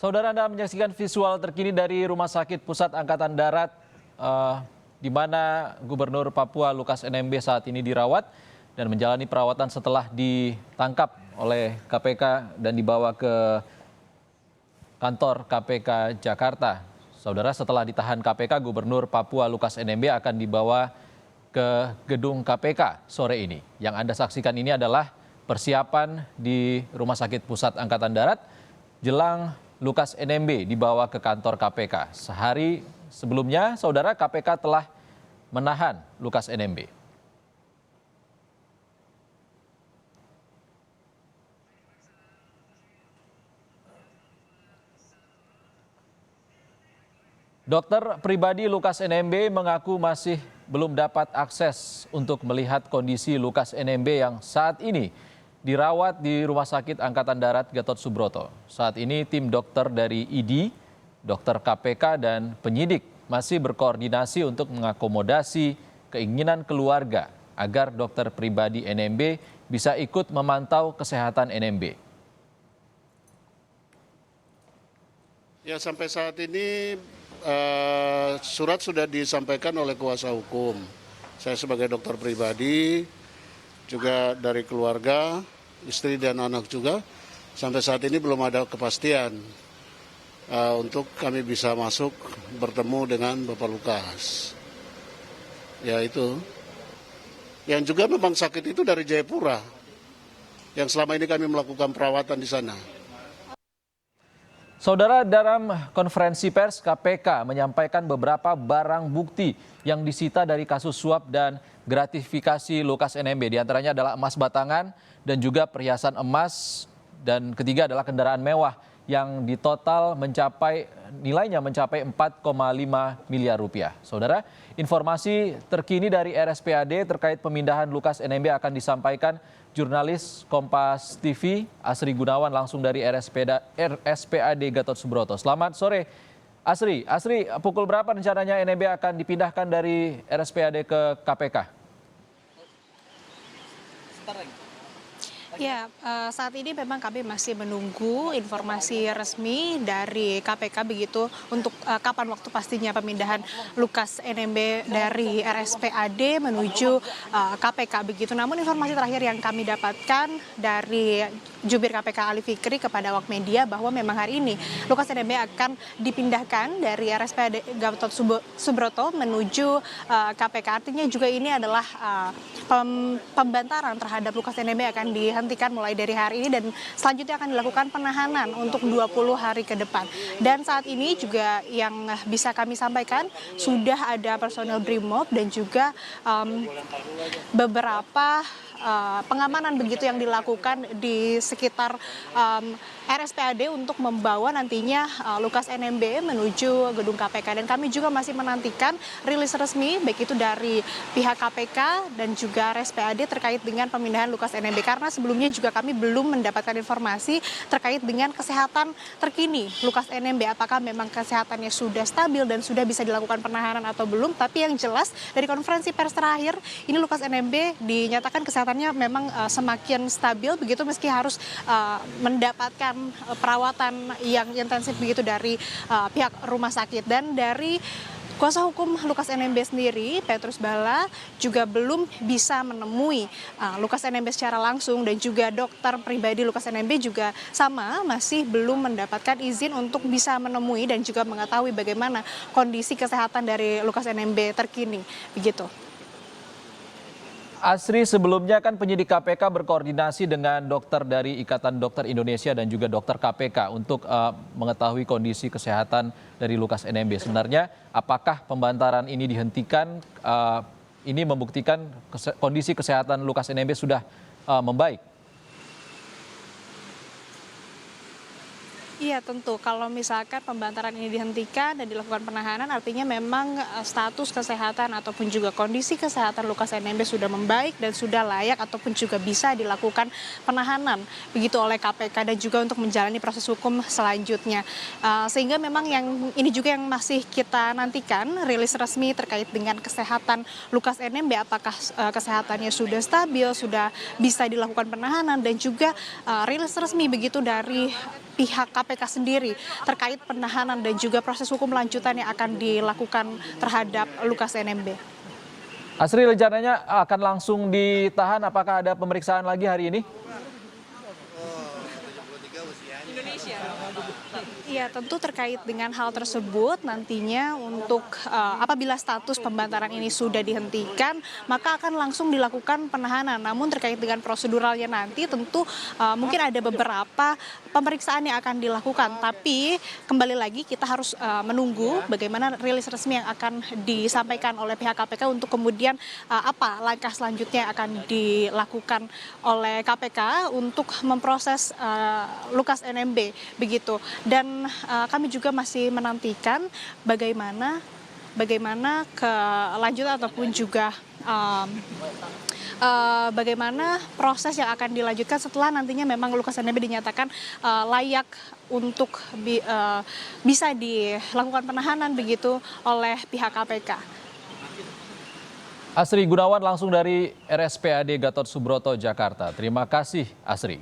Saudara, Anda menyaksikan visual terkini dari Rumah Sakit Pusat Angkatan Darat di mana Gubernur Papua Lukas NMB saat ini dirawat dan menjalani perawatan setelah ditangkap oleh KPK dan dibawa ke kantor KPK Jakarta. Saudara, setelah ditahan KPK, Gubernur Papua Lukas NMB akan dibawa ke gedung KPK sore ini. Yang Anda saksikan ini adalah persiapan di Rumah Sakit Pusat Angkatan Darat jelang Lukas NMB dibawa ke kantor KPK. Sehari sebelumnya, saudara, KPK telah menahan Lukas NMB. Dokter pribadi Lukas NMB mengaku masih belum dapat akses untuk melihat kondisi Lukas NMB yang saat ini dirawat di Rumah Sakit Angkatan Darat Gatot Subroto. Saat ini tim dokter dari ID, dokter KPK dan penyidik masih berkoordinasi untuk mengakomodasi keinginan keluarga agar dokter pribadi NMB bisa ikut memantau kesehatan NMB. Ya, sampai saat ini surat sudah disampaikan oleh kuasa hukum. Saya sebagai dokter pribadi, juga dari keluarga, istri dan anak juga, sampai saat ini belum ada kepastian untuk kami bisa masuk bertemu dengan Bapak Lukas. Ya itu. Yang juga memang sakit itu dari Jayapura, yang selama ini kami melakukan perawatan di sana. Saudara, dalam konferensi pers KPK menyampaikan beberapa barang bukti yang disita dari kasus suap dan gratifikasi Lukas NMB. Di antaranya adalah emas batangan dan juga perhiasan emas, dan ketiga adalah kendaraan mewah yang ditotal nilainya mencapai 4,5 miliar rupiah. Saudara, informasi terkini dari RSPAD terkait pemindahan Lukas NMB akan disampaikan jurnalis Kompas TV Asri Gunawan langsung dari RSPAD Gatot Subroto. Selamat sore, Asri. Asri, pukul berapa rencananya NMB akan dipindahkan dari RSPAD ke KPK? Ya, saat ini memang kami masih menunggu informasi resmi dari KPK begitu untuk kapan waktu pastinya pemindahan Lukas NMB dari RSPAD menuju KPK begitu. Namun informasi terakhir yang kami dapatkan dari Jubir KPK Ali Fikri kepada awak media bahwa memang hari ini Lukas NMB akan dipindahkan dari RSPAD Gatot Subroto menuju KPK. Artinya juga ini adalah pembantaran terhadap Lukas NMB akan dihentikan mulai dari hari ini dan selanjutnya akan dilakukan penahanan untuk 20 hari ke depan. Dan saat ini juga yang bisa kami sampaikan sudah ada personel BRIMOB dan juga beberapa pengamanan begitu yang dilakukan di sekitar RSPAD untuk membawa nantinya Lukas NMB menuju gedung KPK. Dan kami juga masih menantikan rilis resmi baik itu dari pihak KPK dan juga RSPAD terkait dengan pemindahan Lukas NMB, karena sebelumnya juga kami belum mendapatkan informasi terkait dengan kesehatan terkini Lukas NMB, apakah memang kesehatannya sudah stabil dan sudah bisa dilakukan penahanan atau belum. Tapi yang jelas dari konferensi pers terakhir ini Lukas NMB dinyatakan kesehatannya memang semakin stabil begitu, meski harus mendapatkan perawatan yang intensif begitu dari pihak rumah sakit. Dan dari kuasa hukum Lukas NMB sendiri, Petrus Bala, juga belum bisa menemui Lukas NMB secara langsung, dan juga dokter pribadi Lukas NMB juga sama masih belum mendapatkan izin untuk bisa menemui dan juga mengetahui bagaimana kondisi kesehatan dari Lukas NMB terkini begitu. Asri, sebelumnya kan penyidik KPK berkoordinasi dengan dokter dari Ikatan Dokter Indonesia dan juga dokter KPK untuk mengetahui kondisi kesehatan dari Lukas NMB. Sebenarnya apakah pembantaran ini dihentikan? Ini membuktikan kondisi kesehatan Lukas NMB sudah membaik. Iya, tentu kalau misalkan pembantaran ini dihentikan dan dilakukan penahanan, artinya memang status kesehatan ataupun juga kondisi kesehatan Lukas NMB sudah membaik dan sudah layak ataupun juga bisa dilakukan penahanan begitu oleh KPK dan juga untuk menjalani proses hukum selanjutnya. Sehingga memang yang ini juga yang masih kita nantikan rilis resmi terkait dengan kesehatan Lukas NMB, apakah kesehatannya sudah stabil, sudah bisa dilakukan penahanan, dan juga rilis resmi begitu dari pihak KPK sendiri terkait penahanan dan juga proses hukum lanjutan yang akan dilakukan terhadap Lukas NMB. Asri, rencananya akan langsung ditahan, apakah ada pemeriksaan lagi hari ini? Iya, tentu terkait dengan hal tersebut nantinya untuk apabila status pembantaran ini sudah dihentikan, maka akan langsung dilakukan penahanan. Namun terkait dengan proseduralnya nanti tentu mungkin ada beberapa pemeriksaan yang akan dilakukan. Tapi kembali lagi kita harus menunggu bagaimana rilis resmi yang akan disampaikan oleh pihak KPK untuk kemudian apa langkah selanjutnya yang akan dilakukan oleh KPK untuk memproses Lukas NMB begitu. Dan kami juga masih menantikan bagaimana kelanjutan ataupun juga bagaimana proses yang akan dilanjutkan setelah nantinya memang Lukas NMB dinyatakan layak untuk bisa dilakukan penahanan begitu oleh pihak KPK. Asri Gunawan langsung dari RSPAD Gatot Subroto, Jakarta. Terima kasih, Asri.